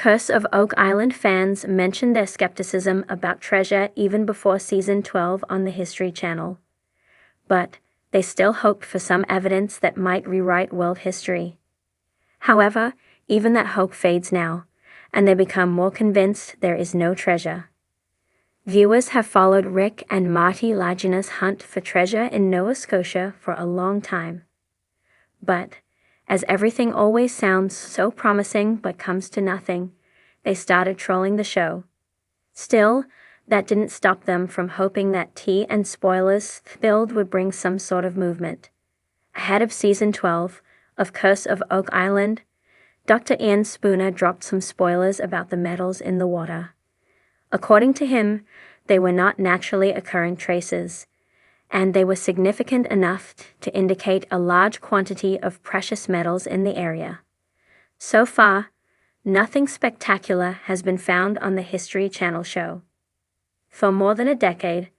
Curse of Oak Island fans mentioned their skepticism about treasure even before Season 12 on the History Channel. But they still hoped for some evidence that might rewrite world history. However, even that hope fades now, and they become more convinced there is no treasure. Viewers have followed Rick and Marty Lagina's hunt for treasure in Nova Scotia for a long time. But, as everything always sounds so promising but comes to nothing, they started trolling the show. Still, that didn't stop them from hoping that tea and spoilers filled would bring some sort of movement. Ahead of Season 12 of Curse of Oak Island, Dr. Ian Spooner dropped some spoilers about the metals in the water. According to him, they were not naturally occurring traces, and they were significant enough to indicate a large quantity of precious metals in the area. So far, nothing spectacular has been found on the History Channel show. For more than a decade,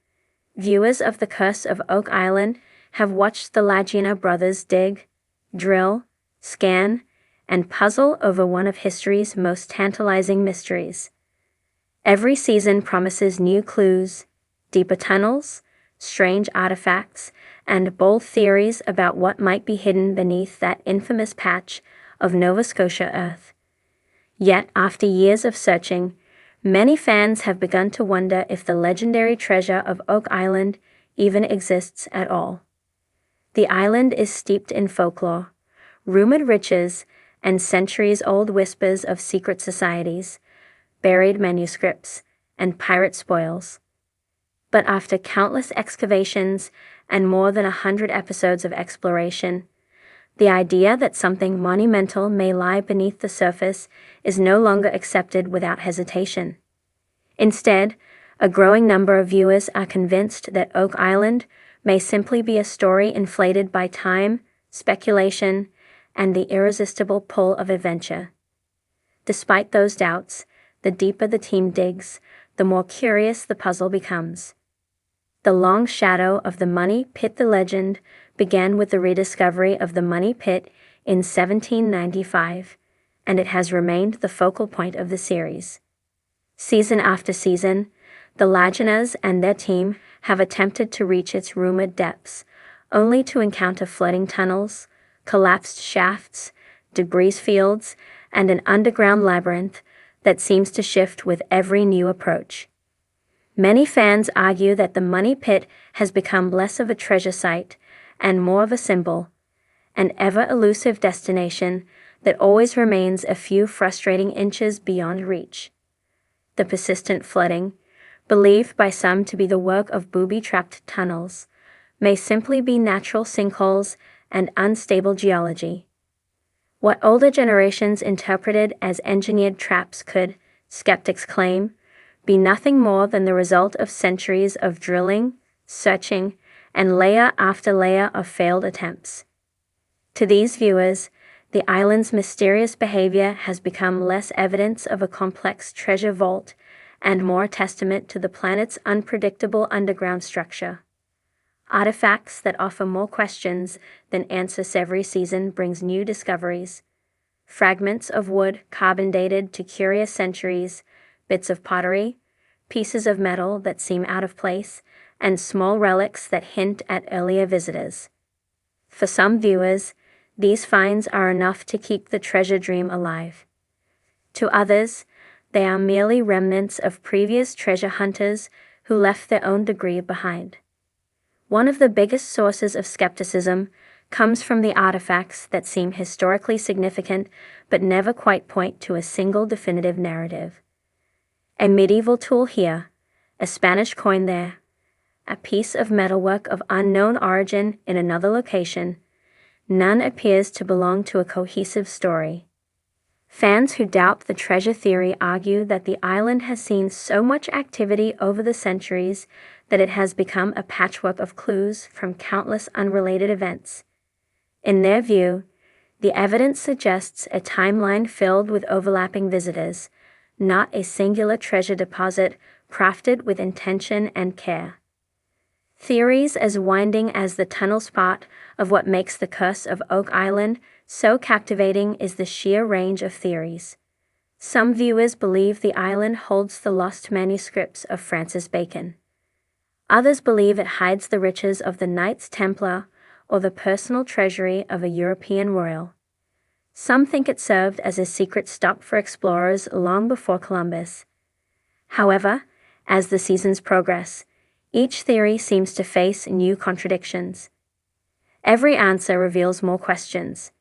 viewers of The Curse of Oak Island have watched the Lagina brothers dig, drill, scan, and puzzle over one of history's most tantalizing mysteries. Every season promises new clues, deeper tunnels, strange artifacts, and bold theories about what might be hidden beneath that infamous patch of Nova Scotia earth. Yet, after years of searching, many fans have begun to wonder if the legendary treasure of Oak Island even exists at all. The island is steeped in folklore, rumored riches, and centuries-old whispers of secret societies, buried manuscripts, and pirate spoils. But after countless excavations and more than 100 episodes of exploration, the idea that something monumental may lie beneath the surface is no longer accepted without hesitation. Instead, a growing number of viewers are convinced that Oak Island may simply be a story inflated by time, speculation, and the irresistible pull of adventure. Despite those doubts, the deeper the team digs, the more curious the puzzle becomes. The long shadow of the Money Pit. The legend began with the rediscovery of the Money Pit in 1795, and it has remained the focal point of the series. Season after season, the Laginas and their team have attempted to reach its rumored depths, only to encounter flooding tunnels, collapsed shafts, debris fields, and an underground labyrinth that seems to shift with every new approach. Many fans argue that the Money Pit has become less of a treasure site and more of a symbol, an ever-elusive destination that always remains a few frustrating inches beyond reach. The persistent flooding, believed by some to be the work of booby-trapped tunnels, may simply be natural sinkholes and unstable geology. What older generations interpreted as engineered traps could, skeptics claim, be nothing more than the result of centuries of drilling, searching, and layer after layer of failed attempts. To these viewers, the island's mysterious behavior has become less evidence of a complex treasure vault and more testament to the planet's unpredictable underground structure. Artifacts that offer more questions than answers every season brings new discoveries. Fragments of wood carbon dated to curious centuries, bits of pottery, pieces of metal that seem out of place, and small relics that hint at earlier visitors. For some viewers, these finds are enough to keep the treasure dream alive. To others, they are merely remnants of previous treasure hunters who left their own debris behind. One of the biggest sources of skepticism comes from the artifacts that seem historically significant but never quite point to a single definitive narrative. A medieval tool here, a Spanish coin there, a piece of metalwork of unknown origin in another location, none appears to belong to a cohesive story. Fans who doubt the treasure theory argue that the island has seen so much activity over the centuries that it has become a patchwork of clues from countless unrelated events. In their view, the evidence suggests a timeline filled with overlapping visitors, not a singular treasure deposit crafted with intention and care. Theories as winding as the tunnel spot of what makes the Curse of Oak Island so captivating is the sheer range of theories. Some viewers believe the island holds the lost manuscripts of Francis Bacon. Others believe it hides the riches of the Knights Templar or the personal treasury of a European royal. Some think it served as a secret stop for explorers long before Columbus. However, as the seasons progress, each theory seems to face new contradictions. Every answer reveals more questions.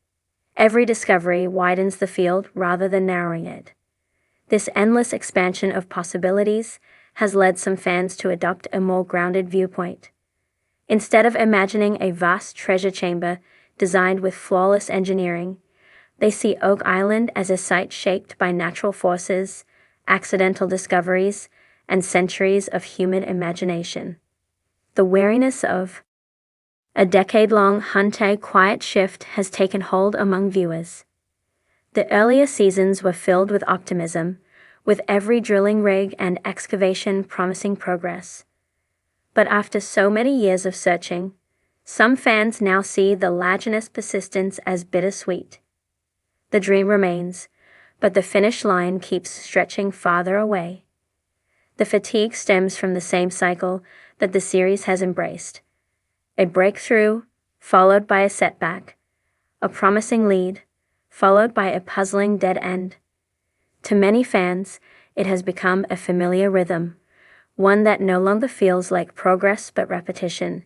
Every discovery widens the field rather than narrowing it. This endless expansion of possibilities has led some fans to adopt a more grounded viewpoint. Instead of imagining a vast treasure chamber designed with flawless engineering, they see Oak Island as a site shaped by natural forces, accidental discoveries, and centuries of human imagination. The wariness of a decade-long haunted quiet shift has taken hold among viewers. The earlier seasons were filled with optimism, with every drilling rig and excavation promising progress. But after so many years of searching, some fans now see the Lajeunesse persistence as bittersweet. The dream remains, but the finish line keeps stretching farther away. The fatigue stems from the same cycle that the series has embraced. A breakthrough, followed by a setback, a promising lead, followed by a puzzling dead end. To many fans, it has become a familiar rhythm, one that no longer feels like progress but repetition.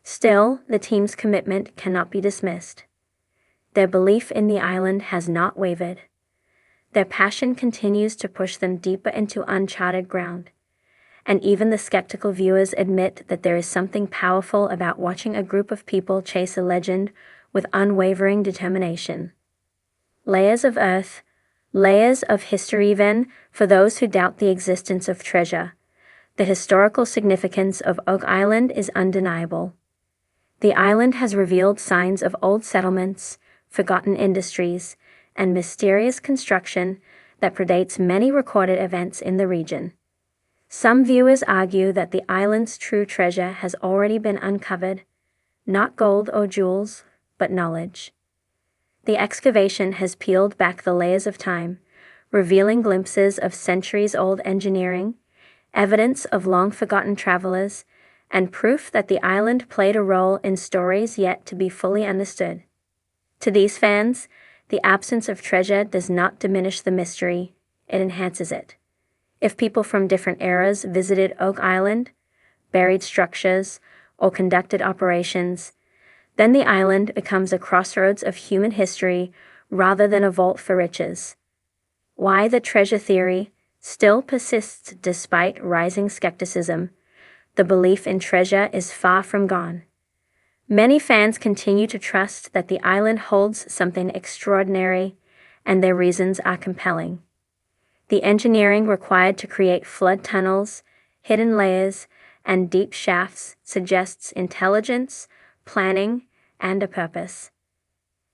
Still, the team's commitment cannot be dismissed. Their belief in the island has not wavered. Their passion continues to push them deeper into uncharted ground. And even the skeptical viewers admit that there is something powerful about watching a group of people chase a legend with unwavering determination. Layers of earth, layers of history even, for those who doubt the existence of treasure. The historical significance of Oak Island is undeniable. The island has revealed signs of old settlements, forgotten industries, and mysterious construction that predates many recorded events in the region. Some viewers argue that the island's true treasure has already been uncovered, not gold or jewels, but knowledge. The excavation has peeled back the layers of time, revealing glimpses of centuries-old engineering, evidence of long-forgotten travelers, and proof that the island played a role in stories yet to be fully understood. To these fans, the absence of treasure does not diminish the mystery, it enhances it. If people from different eras visited Oak Island, buried structures, or conducted operations, then the island becomes a crossroads of human history rather than a vault for riches. Why the treasure theory still persists despite rising skepticism, the belief in treasure is far from gone. Many fans continue to trust that the island holds something extraordinary, and their reasons are compelling. The engineering required to create flood tunnels, hidden layers, and deep shafts suggests intelligence, planning, and a purpose.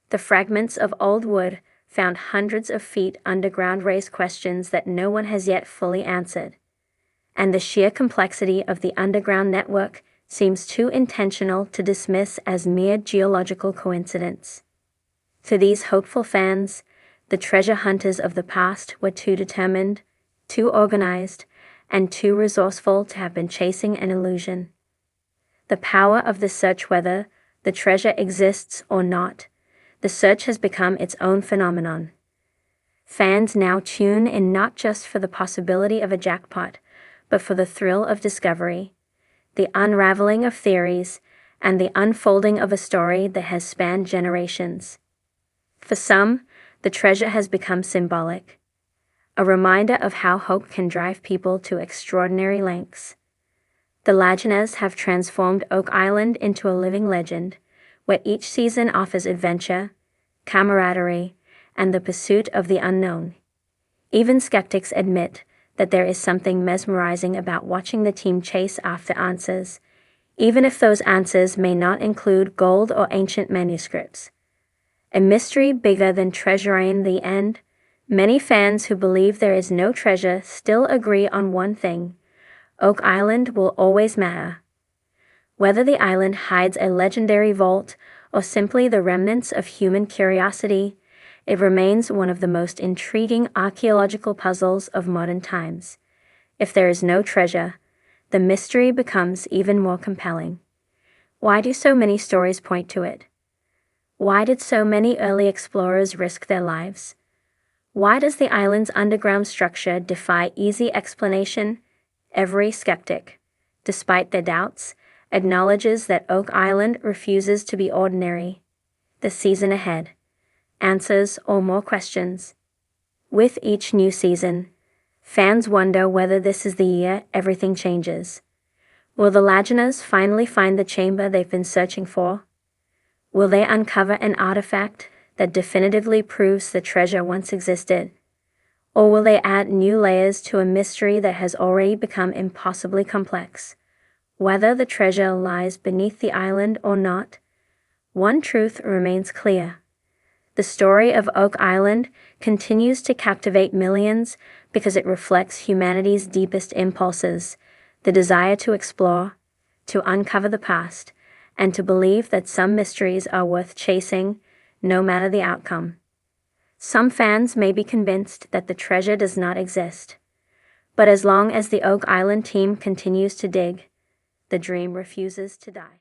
The fragments of old wood found hundreds of feet underground raise questions that no one has yet fully answered. And the sheer complexity of the underground network seems too intentional to dismiss as mere geological coincidence. To these hopeful fans, the treasure hunters of the past were too determined, too organized, and too resourceful to have been chasing an illusion. The power of the search, whether the treasure exists or not, the search has become its own phenomenon. Fans now tune in not just for the possibility of a jackpot, but for the thrill of discovery, the unraveling of theories, and the unfolding of a story that has spanned generations. For some, the treasure has become symbolic, a reminder of how hope can drive people to extraordinary lengths. The Lajeunesse have transformed Oak Island into a living legend, where each season offers adventure, camaraderie, and the pursuit of the unknown. Even skeptics admit that there is something mesmerizing about watching the team chase after answers, even if those answers may not include gold or ancient manuscripts. A mystery bigger than treasure in the end, many fans who believe there is no treasure still agree on one thing: Oak Island will always matter. Whether the island hides a legendary vault or simply the remnants of human curiosity, it remains one of the most intriguing archaeological puzzles of modern times. If there is no treasure, the mystery becomes even more compelling. Why do so many stories point to it? Why did so many early explorers risk their lives? Why does the island's underground structure defy easy explanation? Every skeptic, despite their doubts, acknowledges that Oak Island refuses to be ordinary. The season ahead. Answers or more questions. With each new season, fans wonder whether this is the year everything changes. Will the Laginas finally find the chamber they've been searching for? Will they uncover an artifact that definitively proves the treasure once existed? Or will they add new layers to a mystery that has already become impossibly complex? Whether the treasure lies beneath the island or not, one truth remains clear. The story of Oak Island continues to captivate millions because it reflects humanity's deepest impulses, the desire to explore, to uncover the past, and to believe that some mysteries are worth chasing, no matter the outcome. Some fans may be convinced that the treasure does not exist, but as long as the Oak Island team continues to dig, the dream refuses to die.